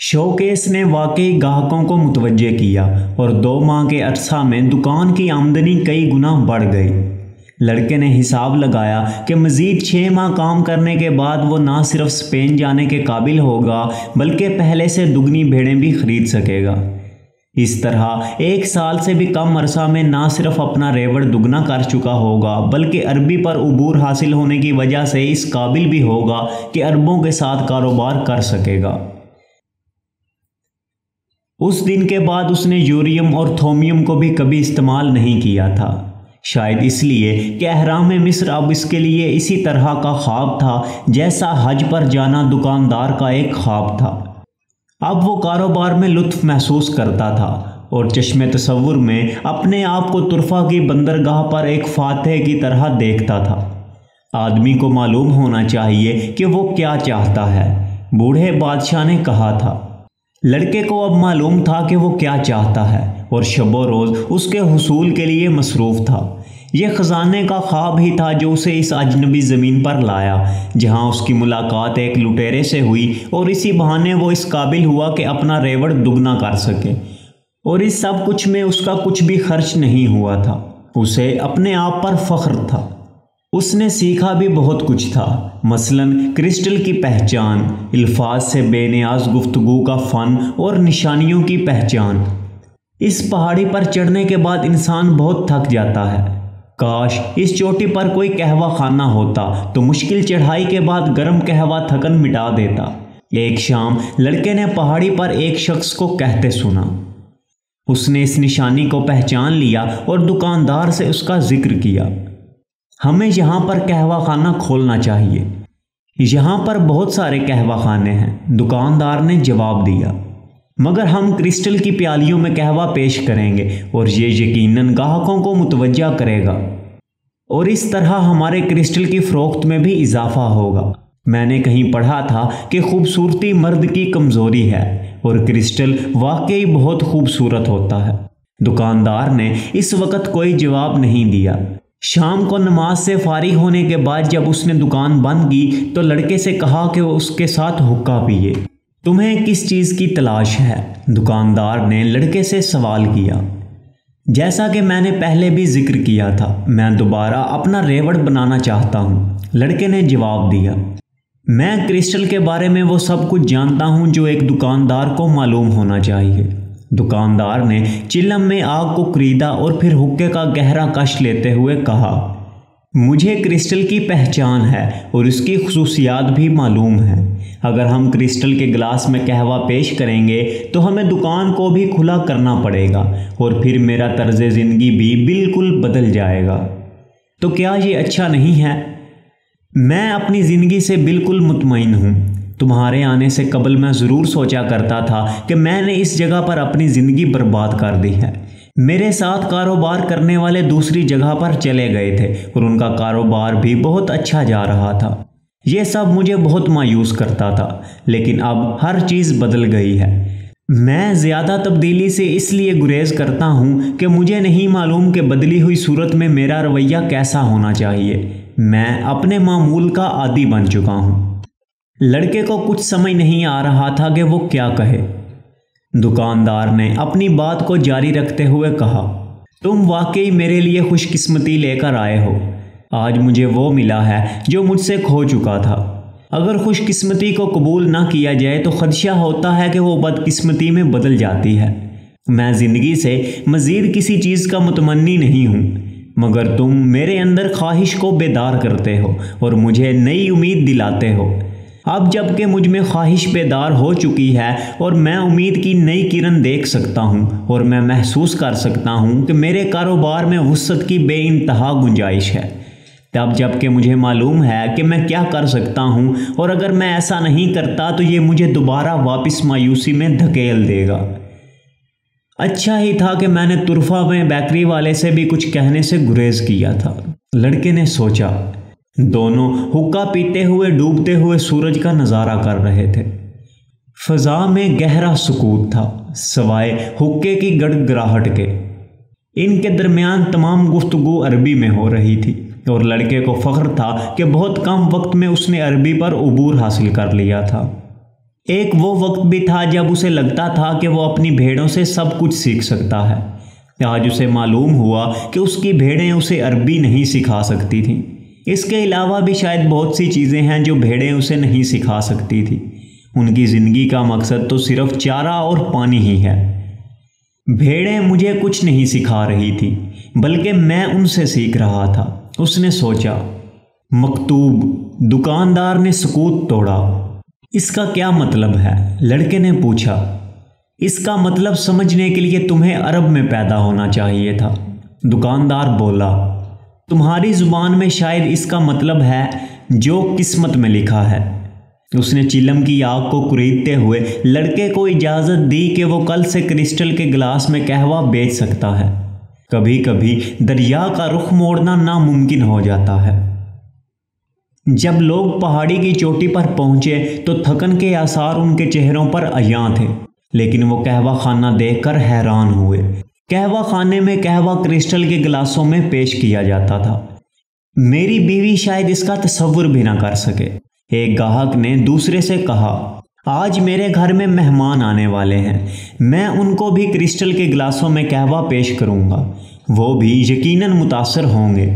Showcase ने वाकई ग्राहकों को मुतवज्जे किया और 2 माह के अरसा में दुकान की आमदनी कई गुना बढ़ गई। लड़के ने हिसाब लगाया कि मज़ीद 6 माह काम करने के बाद वो ना सिर्फ स्पेन जाने के काबिल होगा बल्कि पहले से दुगनी भेड़ें भी खरीद सकेगा। इस तरह 1 साल से भी कम अरसा में ना सिर्फ अपना रेवड़ दुगना कर चुका होगा बल्कि अरबी पर उबूर हासिल होने की वजह से इस काबिल भी होगा कि अरबों के साथ कारोबार कर सकेगा। उस दिन के बाद उसने यूरियम और थोमियम को भी कभी इस्तेमाल नहीं किया था, शायद इसलिए कि अहराम मिस्र अब इसके लिए इसी तरह का ख्वाब था जैसा हज पर जाना दुकानदार का एक ख्वाब था। अब वो कारोबार में लुत्फ महसूस करता था और चश्मे तसव्वुर में अपने आप को तुरफा की बंदरगाह पर एक फातह की तरह देखता था। आदमी को मालूम होना चाहिए कि वो क्या चाहता है, बूढ़े बादशाह ने कहा था। लड़के को अब मालूम था कि वो क्या चाहता है और शबो रोज़ उसके हुसूल के लिए मसरूफ़ था। यह ख़जाने का ख्वाब ही था जो उसे इस अजनबी ज़मीन पर लाया जहां उसकी मुलाकात एक लुटेरे से हुई और इसी बहाने वो इस काबिल हुआ कि अपना रेवड़ दुगना कर सके। और इस सब कुछ में उसका कुछ भी खर्च नहीं हुआ था। उसे अपने आप पर फ़ख्र था। उसने सीखा भी बहुत कुछ था, मसलन क्रिस्टल की पहचान, अल्फाज से बेनियाज गुफ्तगू का फ़न और निशानियों की पहचान। इस पहाड़ी पर चढ़ने के बाद इंसान बहुत थक जाता है। काश इस चोटी पर कोई कहवा खाना होता तो मुश्किल चढ़ाई के बाद गर्म कहवा थकन मिटा देता। एक शाम लड़के ने पहाड़ी पर एक शख्स को कहते सुना। उसने इस निशानी को पहचान लिया और दुकानदार से उसका जिक्र किया। हमें यहाँ पर कहवा खाना खोलना चाहिए। यहाँ पर बहुत सारे कहवा खाने हैं, दुकानदार ने जवाब दिया, मगर हम क्रिस्टल की प्यालियों में कहवा पेश करेंगे और ये यकीनन ग्राहकों को मुतवज्जा करेगा और इस तरह हमारे क्रिस्टल की फ़रोख्त में भी इजाफा होगा। मैंने कहीं पढ़ा था कि खूबसूरती मर्द की कमज़ोरी है और क्रिस्टल वाकई बहुत खूबसूरत होता है। दुकानदार ने इस वक्त कोई जवाब नहीं दिया। शाम को नमाज से फारिग होने के बाद जब उसने दुकान बंद की तो लड़के से कहा कि वो उसके साथ हुक्का पिए। तुम्हें किस चीज़ की तलाश है? दुकानदार ने लड़के से सवाल किया। जैसा कि मैंने पहले भी जिक्र किया था, मैं दोबारा अपना रेवड़ बनाना चाहता हूँ, लड़के ने जवाब दिया। मैं क्रिस्टल के बारे में वो सब कुछ जानता हूँ जो एक दुकानदार को मालूम होना चाहिए। दुकानदार ने चिलम में आग को खरीदा और फिर हुक्के का गहरा कश लेते हुए कहा, मुझे क्रिस्टल की पहचान है और इसकी खुसूसियात भी मालूम है। अगर हम क्रिस्टल के गिलास में कहवा पेश करेंगे तो हमें दुकान को भी खुला करना पड़ेगा और फिर मेरा तर्ज ज़िंदगी भी बिल्कुल बदल जाएगा। तो क्या ये अच्छा नहीं है? मैं अपनी ज़िंदगी से बिल्कुल मुतमईन हूँ। तुम्हारे आने से कबल मैं ज़रूर सोचा करता था कि मैंने इस जगह पर अपनी ज़िंदगी बर्बाद कर दी है। मेरे साथ कारोबार करने वाले दूसरी जगह पर चले गए थे और उनका कारोबार भी बहुत अच्छा जा रहा था। ये सब मुझे बहुत मायूस करता था, लेकिन अब हर चीज़ बदल गई है। मैं ज़्यादा तब्दीली से इसलिए गुरेज करता हूँ कि मुझे नहीं मालूम कि बदली हुई सूरत में मेरा रवैया कैसा होना चाहिए। मैं अपने मामूल का आदी बन चुका हूँ। लड़के को कुछ समझ नहीं आ रहा था कि वो क्या कहे। दुकानदार ने अपनी बात को जारी रखते हुए कहा, तुम वाकई मेरे लिए खुशकिस्मती लेकर आए हो। आज मुझे वो मिला है जो मुझसे खो चुका था। अगर खुशकिस्मती को कबूल ना किया जाए तो खदशा होता है कि वो बदकिस्मती में बदल जाती है। मैं ज़िंदगी से मज़ीद किसी चीज़ का मुतमन्नी नहीं हूँ, मगर तुम मेरे अंदर ख्वाहिश को बेदार करते हो और मुझे नई उम्मीद दिलाते हो। अब जबकि मुझ में ख्वाहिश बेदार हो चुकी है और मैं उम्मीद की नई किरण देख सकता हूँ और मैं महसूस कर सकता हूँ कि मेरे कारोबार में वुसअत की बेइंतहा गुंजाइश है, तब जबकि मुझे मालूम है कि मैं क्या कर सकता हूँ और अगर मैं ऐसा नहीं करता तो ये मुझे दोबारा वापस मायूसी में धकेल देगा। अच्छा ही था कि मैंने तुरफा में बेकरी वाले से भी कुछ कहने से गुरेज किया था, लड़के ने सोचा। दोनों हुक्का पीते हुए डूबते हुए सूरज का नज़ारा कर रहे थे। फ़ज़ा में गहरा सुकूत था सवाए हुक्के की गड़गड़ाहट के। इनके दरमियान तमाम गुफ्तगू अरबी में हो रही थी और लड़के को फ़ख्र था कि बहुत कम वक्त में उसने अरबी पर उबूर हासिल कर लिया था। एक वो वक्त भी था जब उसे लगता था कि वो अपनी भेड़ों से सब कुछ सीख सकता है। आज उसे मालूम हुआ कि उसकी भेड़ें उसे अरबी नहीं सिखा सकती थीं। इसके अलावा भी शायद बहुत सी चीज़ें हैं जो भेड़ें उसे नहीं सिखा सकती थी। उनकी ज़िंदगी का मकसद तो सिर्फ चारा और पानी ही है। भेड़ें मुझे कुछ नहीं सिखा रही थी, बल्कि मैं उनसे सीख रहा था, उसने सोचा। मकतूब। दुकानदार ने सुकूत तोड़ा। इसका क्या मतलब है? लड़के ने पूछा। इसका मतलब समझने के लिए तुम्हें अरब में पैदा होना चाहिए था, दुकानदार बोला। तुम्हारी जुबान में शायद इसका मतलब है जो किस्मत में लिखा है। उसने चिलम की आग को कुरीदते हुए लड़के को इजाज़त दी कि वो कल से क्रिस्टल के गिलास में कहवा बेच सकता है। कभी कभी दरिया का रुख मोड़ना नामुमकिन हो जाता है। जब लोग पहाड़ी की चोटी पर पहुंचे तो थकन के आसार उनके चेहरों पर अयां थे, लेकिन वो कहवा खाना देखकर हैरान हुए। कहवा खाने में कहवा क्रिस्टल के गिलासों में पेश किया जाता था। मेरी बीवी शायद इसका तसव्वुर भी ना कर सके, एक गाहक ने दूसरे से कहा। आज मेरे घर में मेहमान आने वाले हैं, मैं उनको भी क्रिस्टल के गिलासों में कहवा पेश करूंगा। वो भी यकीनन मुतासर होंगे।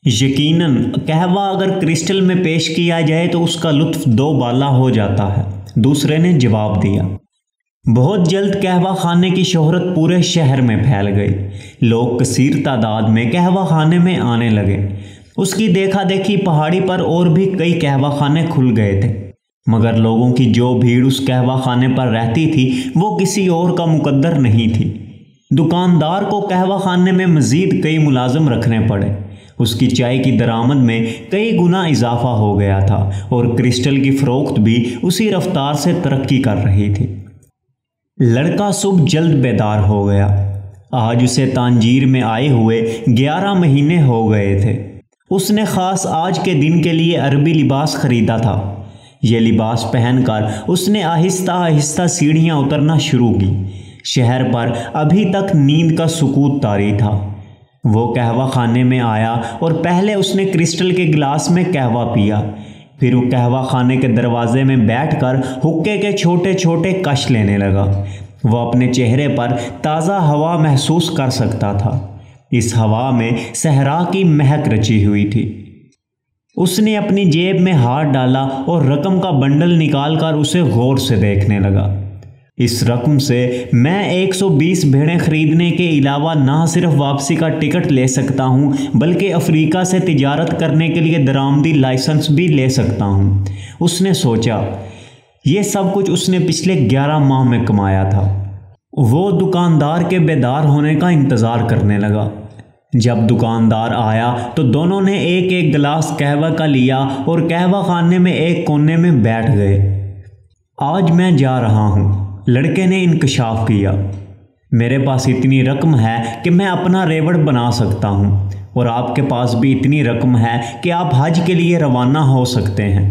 यकीनन कहवा अगर क्रिस्टल में पेश किया जाए तो उसका लुत्फ दो बाला हो जाता है, दूसरे ने जवाब दिया। बहुत जल्द कहवा खाने की शोहरत पूरे शहर में फैल गई। लोग कसीर तादाद में कहवा खाने में आने लगे। उसकी देखा देखी पहाड़ी पर और भी कई कहवा खाने खुल गए थे, मगर लोगों की जो भीड़ उस कहवा खाने पर रहती थी वो किसी और का मुकद्दर नहीं थी। दुकानदार को कहवा खाने में मज़ीद कई मुलाजिम रखने पड़े। उसकी चाय की दरामद में कई गुना इजाफा हो गया था और क्रिस्टल की फ़रोख्त भी उसी रफ्तार से तरक्की कर रही थी। लड़का सुबह जल्द बेदार हो गया। आज उसे तांजीर में आए हुए 11 महीने हो गए थे। उसने ख़ास आज के दिन के लिए अरबी लिबास ख़रीदा था। ये लिबास पहनकर उसने आहिस्ता आहिस्ता सीढ़ियाँ उतरना शुरू की। शहर पर अभी तक नींद का सुकूत तारी था। वो कहवा खाने में आया और पहले उसने क्रिस्टल के गिलास में कहवा पिया। फिर वो कहवा खाने के दरवाजे में बैठकर हुक्के के छोटे छोटे कश लेने लगा। वो अपने चेहरे पर ताज़ा हवा महसूस कर सकता था। इस हवा में सहरा की महक रची हुई थी। उसने अपनी जेब में हाथ डाला और रकम का बंडल निकालकर उसे गौर से देखने लगा। इस रकम से मैं 120 भेड़ें खरीदने के अलावा ना सिर्फ वापसी का टिकट ले सकता हूँ, बल्कि अफ्रीका से तिजारत करने के लिए दरामदी लाइसेंस भी ले सकता हूँ, उसने सोचा। ये सब कुछ उसने पिछले 11 माह में कमाया था। वो दुकानदार के बेदार होने का इंतज़ार करने लगा। जब दुकानदार आया तो दोनों ने एक एक गिलास कहवा का लिया और कहवा खाने में एक कोने में बैठ गए। आज मैं जा रहा हूँ, लड़के ने इंकशाफ किया। मेरे पास इतनी रकम है कि मैं अपना रेवड़ बना सकता हूँ, और आपके पास भी इतनी रकम है कि आप हज के लिए रवाना हो सकते हैं।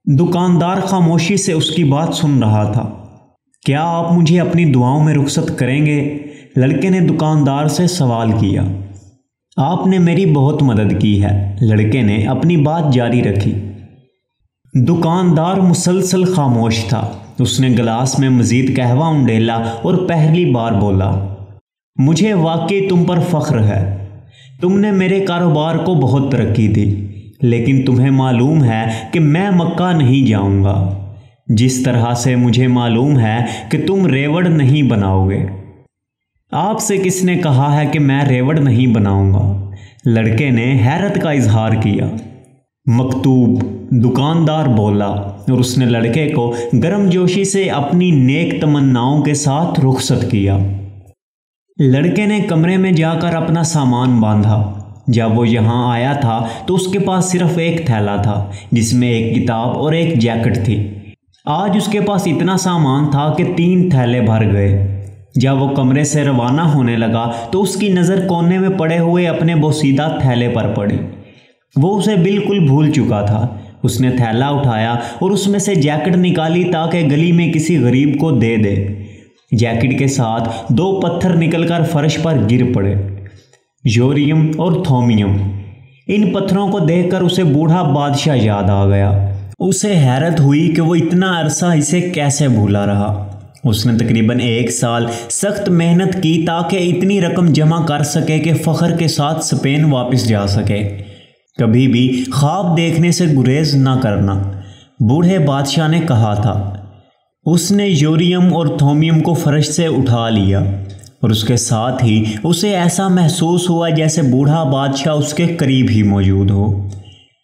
दुकानदार खामोशी से उसकी बात सुन रहा था। क्या आप मुझे अपनी दुआओं में रुखसत करेंगे? लड़के ने दुकानदार से सवाल किया। आपने मेरी बहुत मदद की है, लड़के ने अपनी बात जारी रखी। दुकानदार मुसलसल खामोश था। उसने गिलास में मज़ीद कहवा उंडेला और पहली बार बोला, मुझे वाकई तुम पर फ़ख्र है। तुमने मेरे कारोबार को बहुत तरक्की दी, लेकिन तुम्हें मालूम है कि मैं मक्का नहीं जाऊंगा। जिस तरह से मुझे मालूम है कि तुम रेवड़ नहीं बनाओगे। आपसे किसने कहा है कि मैं रेवड़ नहीं बनाऊंगा? लड़के ने हैरत का इजहार किया। मकतूब, दुकानदार बोला, और उसने लड़के को गर्मजोशी से अपनी नेक तमन्नाओं के साथ रुखसत किया। लड़के ने कमरे में जाकर अपना सामान बांधा। जब वो यहाँ आया था तो उसके पास सिर्फ एक थैला था जिसमें एक किताब और एक जैकेट थी। आज उसके पास इतना सामान था कि 3 थैले भर गए। जब वो कमरे से रवाना होने लगा तो उसकी नज़र कोने में पड़े हुए अपने बोसीदा थैले पर पड़ी। वो उसे बिल्कुल भूल चुका था। उसने थैला उठाया और उसमें से जैकेट निकाली ताकि गली में किसी गरीब को दे दे। जैकेट के साथ 2 पत्थर निकलकर फर्श पर गिर पड़े, यूरियम और थोमियम। इन पत्थरों को देखकर उसे बूढ़ा बादशाह याद आ गया। उसे हैरत हुई कि वो इतना अरसा इसे कैसे भूला रहा। उसने तकरीबन 1 साल सख्त मेहनत की ताकि इतनी रकम जमा कर सके कि फ़ख्र के साथ स्पेन वापस जा सके। कभी भी ख्वाब देखने से गुरेज ना करना, बूढ़े बादशाह ने कहा था। उसने यूरियम और थोमियम को फर्श से उठा लिया और उसके साथ ही उसे ऐसा महसूस हुआ जैसे बूढ़ा बादशाह उसके करीब ही मौजूद हो।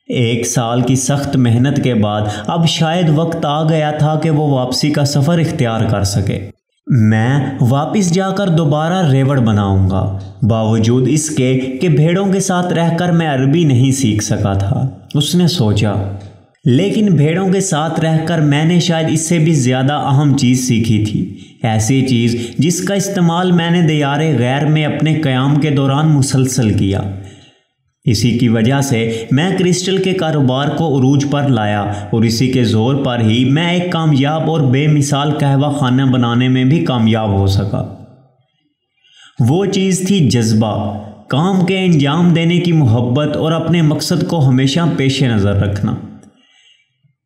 1 साल की सख्त मेहनत के बाद अब शायद वक्त आ गया था कि वो वापसी का सफ़र इख्तियार कर सके। मैं वापस जाकर दोबारा रेवड़ बनाऊंगा, बावजूद इसके कि भेड़ों के साथ रहकर मैं अरबी नहीं सीख सका था, उसने सोचा। लेकिन भेड़ों के साथ रहकर मैंने शायद इससे भी ज़्यादा अहम चीज़ सीखी थी, ऐसी चीज़ जिसका इस्तेमाल मैंने दियारे गैर में अपने क़याम के दौरान मुसलसल किया। इसी की वजह से मैं क्रिस्टल के कारोबार को उरूज पर लाया और इसी के ज़ोर पर ही मैं एक कामयाब और बेमिसाल कहवा खाना बनाने में भी कामयाब हो सका। वो चीज़ थी जज्बा, काम के अंजाम देने की मोहब्बत और अपने मकसद को हमेशा पेश नज़र रखना।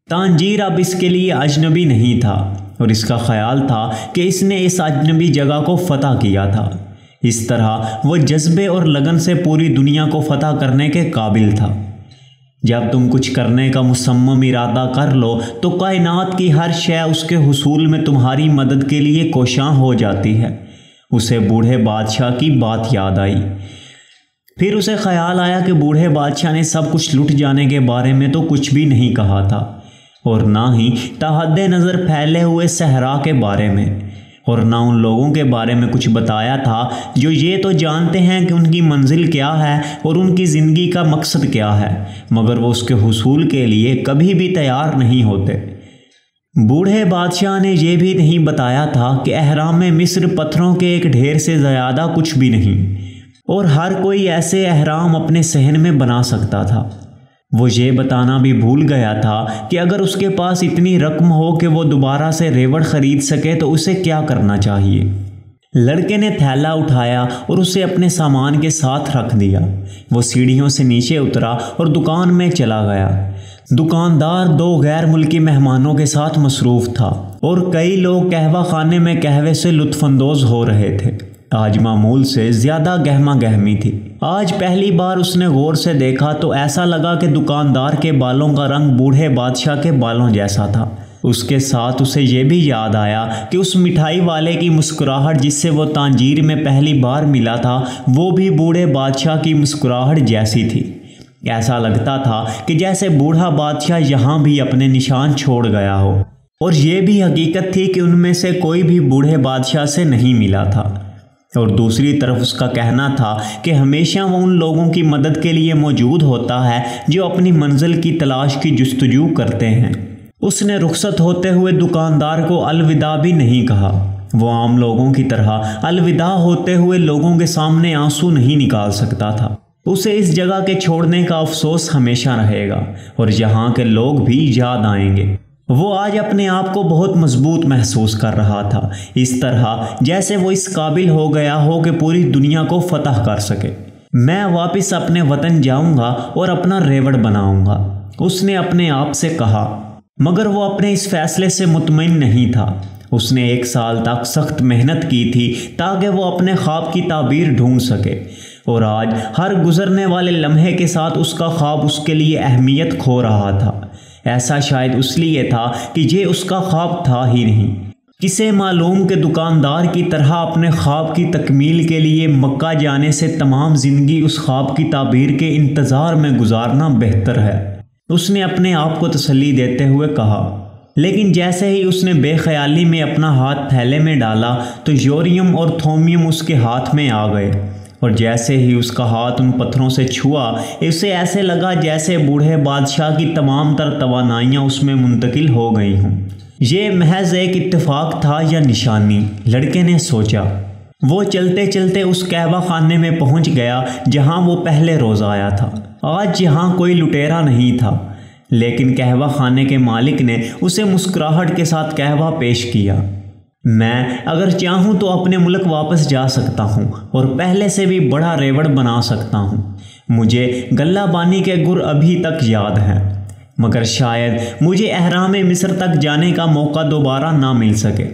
तांजीर अब इसके लिए अजनबी नहीं था और इसका ख्याल था कि इसने इस अजनबी जगह को फतह किया था। इस तरह वो जज्बे और लगन से पूरी दुनिया को फतह करने के काबिल था। जब तुम कुछ करने का मुसम्मम इरादा कर लो तो कायनात की हर शय उसके हुसूल में तुम्हारी मदद के लिए कोशां हो जाती है। उसे बूढ़े बादशाह की बात याद आई। फिर उसे ख्याल आया कि बूढ़े बादशाह ने सब कुछ लुट जाने के बारे में तो कुछ भी नहीं कहा था और ना ही तहद्दे नज़र फैले हुए सहरा के बारे में, और ना उन लोगों के बारे में कुछ बताया था जो ये तो जानते हैं कि उनकी मंजिल क्या है और उनकी ज़िंदगी का मकसद क्या है, मगर वो उसके हुसूल के लिए कभी भी तैयार नहीं होते। बूढ़े बादशाह ने यह भी नहीं बताया था कि अहराम मिस्र पत्थरों के एक ढेर से ज़्यादा कुछ भी नहीं और हर कोई ऐसे अहराम अपने सहन में बना सकता था। वो ये बताना भी भूल गया था कि अगर उसके पास इतनी रकम हो कि वो दोबारा से रेवड़ ख़रीद सके तो उसे क्या करना चाहिए। लड़के ने थैला उठाया और उसे अपने सामान के साथ रख दिया। वो सीढ़ियों से नीचे उतरा और दुकान में चला गया। दुकानदार 2 गैर मुल्की मेहमानों के साथ मसरूफ़ था और कई लोग कहवा खाने में कहवे से लुत्फ़अंदोज़ हो रहे थे। आज मामूल से ज़्यादा गहमा गहमी थी। आज पहली बार उसने गौर से देखा तो ऐसा लगा कि दुकानदार के बालों का रंग बूढ़े बादशाह के बालों जैसा था। उसके साथ उसे ये भी याद आया कि उस मिठाई वाले की मुस्कुराहट जिससे वो तांजीर में पहली बार मिला था वो भी बूढ़े बादशाह की मुस्कुराहट जैसी थी। ऐसा लगता था कि जैसे बूढ़ा बादशाह यहाँ भी अपने निशान छोड़ गया हो, और ये भी हकीकत थी कि उनमें से कोई भी बूढ़े बादशाह से नहीं मिला था। और दूसरी तरफ उसका कहना था कि हमेशा वो उन लोगों की मदद के लिए मौजूद होता है जो अपनी मंजिल की तलाश की जुस्तजू करते हैं। उसने रुखसत होते हुए दुकानदार को अलविदा भी नहीं कहा। वो आम लोगों की तरह अलविदा होते हुए लोगों के सामने आंसू नहीं निकाल सकता था। उसे इस जगह के छोड़ने का अफसोस हमेशा रहेगा और यहाँ के लोग भी याद आएंगे। वो आज अपने आप को बहुत मजबूत महसूस कर रहा था, इस तरह जैसे वो इस काबिल हो गया हो कि पूरी दुनिया को फतह कर सके। मैं वापस अपने वतन जाऊंगा और अपना रेवड़ बनाऊंगा, उसने अपने आप से कहा। मगर वो अपने इस फैसले से मुतमईन नहीं था। उसने 1 साल तक सख्त मेहनत की थी ताकि वो अपने ख्वाब की ताबीर ढूंढ सके, और आज हर गुजरने वाले लम्हे के साथ उसका ख्वाब उसके लिए अहमियत खो रहा था। ऐसा शायद इसलिए था कि ये उसका ख्वाब था ही नहीं। किसे मालूम कि दुकानदार की तरह अपने ख्वाब की तकमील के लिए मक्का जाने से तमाम ज़िंदगी उस ख्वाब की ताबीर के इंतज़ार में गुजारना बेहतर है, उसने अपने आप को तसल्ली देते हुए कहा। लेकिन जैसे ही उसने बेख्याली में अपना हाथ थैले में डाला तो यूरियम और थोमियम उसके हाथ में आ गए, और जैसे ही उसका हाथ उन पत्थरों से छुआ उसे ऐसे लगा जैसे बूढ़े बादशाह की तमाम तर तवानाइयाँ उसमें मुंतकिल हो गई हों। ये महज एक इत्तेफाक था या निशानी, लड़के ने सोचा। वो चलते चलते उस कहवा खाने में पहुंच गया जहां वो पहले रोज़ आया था। आज यहाँ कोई लुटेरा नहीं था, लेकिन कहवा खाने के मालिक ने उसे मुस्कुराहट के साथ कहवा पेश किया। मैं अगर चाहूँ तो अपने मुल्क वापस जा सकता हूँ और पहले से भी बड़ा रेवड़ बना सकता हूँ। मुझे गल्लाबानी के गुर अभी तक याद हैं। مگر شاید مجھے اہرام مصر تک جانے کا موقع دوبارہ نہ مل سکے۔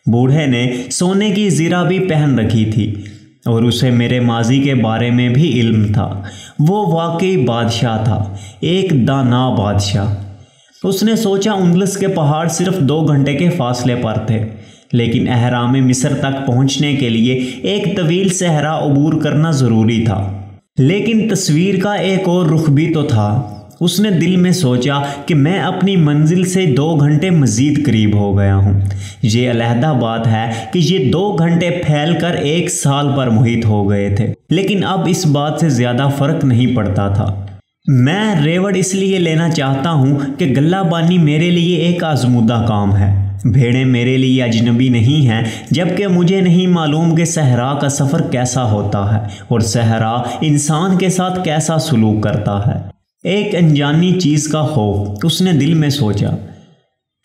بوڑھے نے سونے کی زرہ بھی پہن رکھی تھی اور اسے میرے ماضی کے بارے میں بھی علم تھا۔ وہ واقعی بادشاہ تھا، ایک دانا بادشاہ۔ اس نے سوچا اندلس کے پہاڑ صرف 2 گھنٹے کے فاصلے پر تھے، لیکن اہرام مصر تک پہنچنے کے لیے ایک طویل صحرا عبور کرنا ضروری تھا۔ لیکن تصویر کا ایک اور رخ بھی تو تھا۔ اس نے دل میں سوچا کہ میں اپنی منزل سے 2 گھنٹے مزید قریب ہو گیا ہوں۔ یہ علیحدہ بات ہے کہ یہ 2 گھنٹے پھیل کر 1 سال پر محیط ہو گئے تھے، لیکن اب اس بات سے زیادہ فرق نہیں پڑتا تھا۔ میں ریوڑ اس لیے لینا چاہتا ہوں کہ غلہ بانی میرے لیے ایک آزمودہ کام ہے۔ بھیڑیں میرے لیے اجنبی نہیں ہیں، جبکہ مجھے نہیں معلوم کہ صحرا کا سفر کیسا ہوتا ہے اور صحرا انسان کے ساتھ کیسا سلوک کرتا ہے۔ ایک انجانی چیز کا خوف، اس نے دل میں سوچا،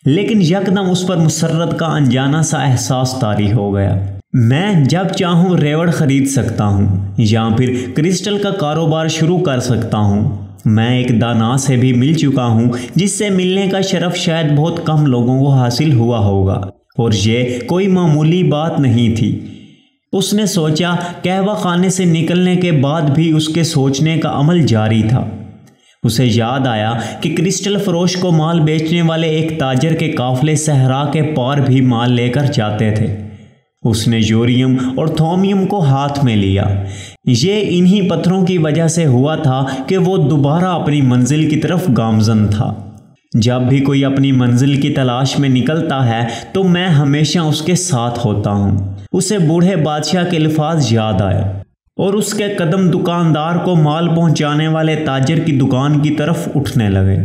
لیکن یکدم اس پر مسرت کا انجانا سا احساس طاری ہو گیا۔ میں جب چاہوں ریوڑ خرید سکتا ہوں یا پھر کرسٹل کا کاروبار شروع کر سکتا ہوں۔ میں ایک دانا سے بھی مل چکا ہوں جس سے ملنے کا شرف شاید بہت کم لوگوں کو حاصل ہوا ہوگا، اور یہ کوئی معمولی بات نہیں تھی۔ اس نے سوچا، قہوہ خانے سے نکلنے کے بعد بھی اس کے سوچنے کا عمل جاری تھا۔ اسے یاد آیا کہ کرسٹل فروش کو مال بیچنے والے ایک تاجر کے قافلے صحرا کے پار بھی مال لے کر جاتے تھے۔ اس نے یوریم اور تھومیم کو ہاتھ میں لیا۔ یہ انہی پتھروں کی وجہ سے ہوا تھا کہ وہ دوبارہ اپنی منزل کی طرف گامزن تھا۔ جب بھی کوئی اپنی منزل کی تلاش میں نکلتا ہے تو میں ہمیشہ اس کے ساتھ ہوتا ہوں۔ اسے بوڑھے بادشاہ کے الفاظ یاد آئے اور اس کے قدم دکاندار کو مال پہنچانے والے تاجر کی دکان کی طرف اٹھنے لگے۔